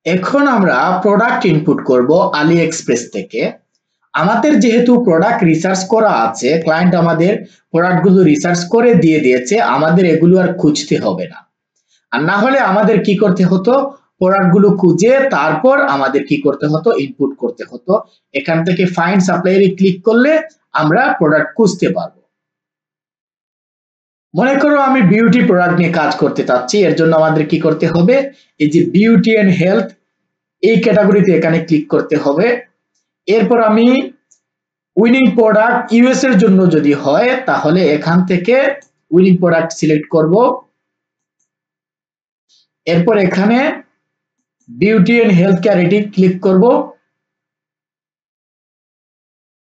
এখন আমরা product input করব আলি এক্সপ্রেস থেকে। আমাদের যেহেতু প্রোডাক্ট রিসার্চ করা আছে, ক্লায়েন্ট আমাদের প্রোডাক্টগুলো রিসার্চ করে দিয়ে দিয়েছে, আমাদের এগুলো আর খুঁজতে হবে না। আর না হলে আমাদের কি করতে হতো, প্রোডাক্টগুলো খুঁজে তারপর আমাদের কি করতে হতো, ইনপুট করতে হতো। এখান থেকে ফাইন্ড সাপ্লায়ারে ক্লিক করলে আমরা প্রোডাক্ট খুঁজতে পারবো। মনে করো আমি বিউটি প্রোডাক্ট নিয়ে কাজ করতে চাচ্ছি, এর জন্য আমাদের কি করতে হবে, এই যে বিউটি এন্ড হেলথ এই ক্যাটাগরিতে এখানে ক্লিক করতে হবে। এরপর আমি উইনিং প্রোডাক্ট ইউএস এর জন্য যদি হয় তাহলে এখান থেকে উইনিং প্রোডাক্ট সিলেক্ট করব। এরপর এখানে বিউটি এন্ড হেলথ কেয়ার এটি ক্লিক করব।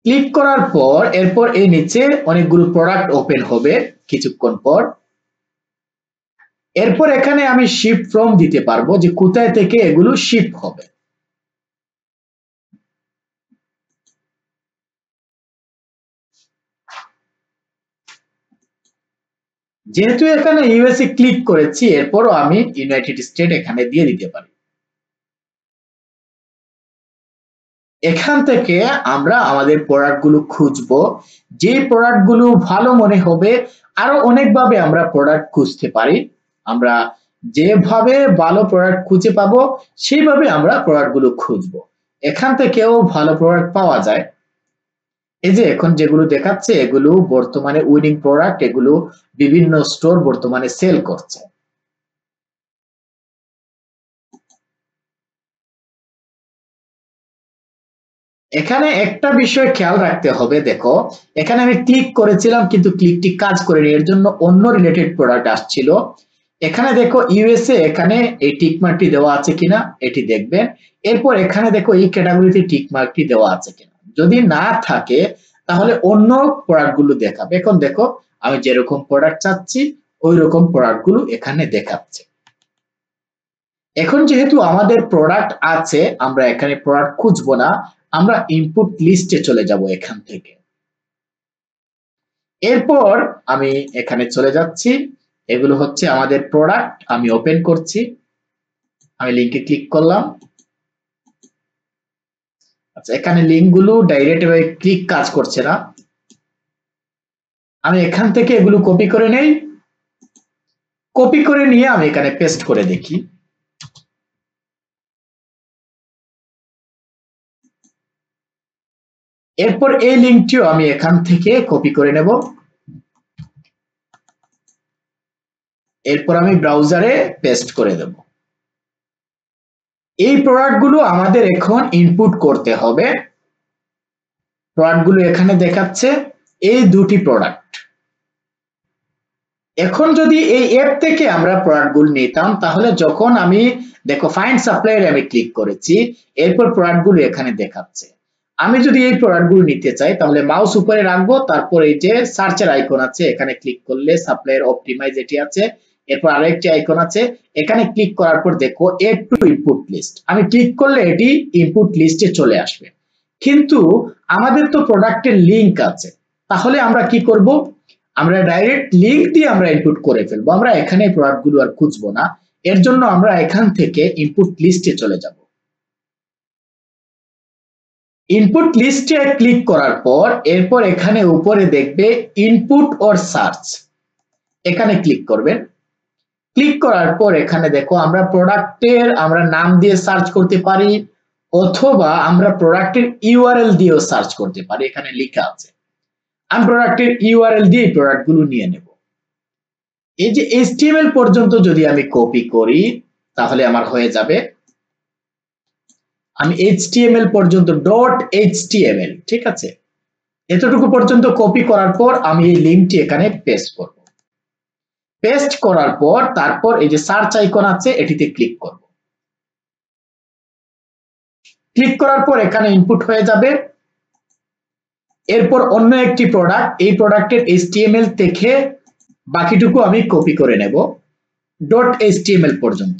ক্লিক করার পর এরপর এই নিচে অনেকগুলো প্রোডাক্ট ওপেন হবে কিছুক্ষণ পর। এরপর এখানে আমি শিফট ফ্রম দিতে পারবো যে কোথায় থেকে এগুলো শিফট হবে। যেহেতু এখানে ইউএসএ ক্লিক করেছি, এরপরও আমি ইউনাইটেড স্টেট এখানে দিয়ে দিতে পারি। এখান থেকে আমরা আমাদের প্রোডাক্টগুলো খুঁজবো, যে প্রোডাক্টগুলো ভালো মনে হবে। আরো অনেকভাবে আমরা প্রোডাক্ট খুঁজতে পারি। আমরা যেভাবে ভালো প্রোডাক্ট খুঁজে পাবো সেইভাবে আমরা প্রোডাক্টগুলো খুঁজবো। এখান থেকেও ভালো প্রোডাক্ট পাওয়া যায়। এই যে এখন যেগুলো দেখাচ্ছে এগুলো বর্তমানে উইনিং প্রোডাক্ট, এগুলো বিভিন্ন স্টোর বর্তমানে সেল করছে। এখানে একটা বিষয় খেয়াল রাখতে হবে, দেখো এখানে আমি ক্লিক করেছিলাম কিন্তু ক্লিকটি কাজ করেনি, এর জন্য অন্য রিলেটেড প্রোডাক্ট আসছিল। এখানে দেখো ইউএসএ, এখানে এই টিক মার্কটি দেওয়া আছে কিনা এটি দেখবেন। এরপর এখানে দেখো এই ক্যাটাগরিতে টিক মার্কটি দেওয়া আছে কিনা, যদি না থাকে তাহলে অন্য প্রোডাক্ট গুলো দেখাবে। এখন দেখো আমি যেরকম প্রোডাক্ট চাচ্ছি ওই রকম প্রোডাক্ট গুলো এখানে দেখাচ্ছে। এখন যেহেতু আমাদের প্রোডাক্ট আছে, আমরা এখানে প্রোডাক্ট খুঁজবো না, আমরা ইনপুট লিস্টে চলে যাব এখান থেকে। এরপর আমি এখানে চলে যাচ্ছি, এগুলো হচ্ছে আমাদের প্রোডাক্ট, আমি ওপেন করছি, আমি লিংকে ক্লিক করলাম। আচ্ছা, এখানে লিংকগুলো ডাইরেক্ট ভাবে ক্লিক কাজ করছে না, আমি এখান থেকে এগুলো কপি করে নেই। কপি করে নিয়ে আমি এখানে পেস্ট করে দেখি। এরপর এই লিংকটিও আমি এখান থেকে কপি করে নেব। এরপর আমি ব্রাউজারে পেস্ট করে দেব। এই প্রোডাক্টগুলো আমাদের এখন ইনপুট করতে হবে। প্রোডাক্টগুলো এখানে দেখাচ্ছে, এই দুটি প্রোডাক্ট। এখন যদি এই অ্যাপ থেকে আমরা প্রোডাক্টগুলো নিতাম তাহলে যখন আমি দেখো ফাইন্ড সাপ্লায়ারে আমি ক্লিক করেছি, এরপর প্রোডাক্টগুলো এখানে দেখাচ্ছে। আমি যদি এই প্রোডাক্টগুলো নিতে চাই তাহলে মাউস উপরে রাখবো, তারপর এই যে সার্চের আইকন আছে এখানে ক্লিক করলে সাপ্লায়ার অপটিমাইজ এটি আছে। এরপর আরেকটি আইকন আছে, এখানে ক্লিক করার পর দেখো এড টু ইনপুট লিস্ট, আমি ক্লিক করলে এটি ইনপুট লিস্টে চলে আসবে। কিন্তু আমাদের তো প্রোডাক্টের লিংক আছে, তাহলে আমরা কি করব, আমরা ডাইরেক্ট লিংক দিয়ে আমরা ইনপুট করে ফেলবো, আমরা এখানে প্রোডাক্টগুলো আর খুঁজবো না। এর জন্য আমরা এখান থেকে ইনপুট লিস্টে চলে যাব। ইনপুট লিস্টে ক্লিক করার পর এরপর এখানে উপরে দেখবে ইনপুট অর সার্চ, এখানে ক্লিক করবেন। ক্লিক করার পর এখানে দেখো আমরা প্রোডাক্টের আমরা নাম দিয়ে সার্চ করতে পারি, অথবা আমরা প্রোডাক্টের ইউআরএল দিয়েও সার্চ করতে পারি, এখানে লেখা আছে। আমি প্রোডাক্টের ইউআরএল দিয়ে প্রোডাক্টগুলো নিয়ে নেব। এই যে HTML পর্যন্ত যদি আমি কপি করি তাহলে আমার হয়ে যাবে। আমি HTML পর্যন্ত .html, ঠিক আছে, এতটুকু পর্যন্ত কপি করার পর আমি এই লিংকটি এখানে পেস্ট করব। পেস্ট করার পর তারপর এই যে সার্চ আইকন আছে এটিতে ক্লিক করব। ক্লিক করার পর এখানে ইনপুট হয়ে যাবে। এরপর অন্য একটি প্রোডাক্ট, এই প্রোডাক্টের HTML থেকে বাকিটুকু আমি কপি করে নেব .html পর্যন্ত।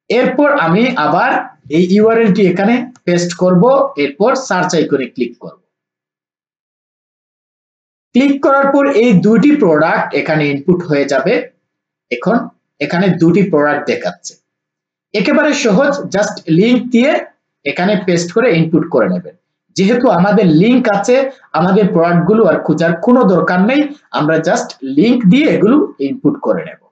এরপর আমি আবার এই ইউআরএলটি এখানে পেস্ট করব, এরপর সার্চ আইকনে ক্লিক করব। ক্লিক করার পর এই দুটি প্রোডাক্ট এখানে ইনপুট হয়ে যাবে। এখন এখানে দুটি প্রোডাক্ট দেখাচ্ছে। একেবারে সহজ, জাস্ট লিংক দিয়ে এখানে পেস্ট করে ইনপুট করে নেবেন। যেহেতু আমাদের লিংক আছে, আমাদের প্রোডাক্টগুলো আর খোঁজার কোনো দরকার নেই, আমরা জাস্ট লিংক দিয়ে এগুলো ইনপুট করে নেব।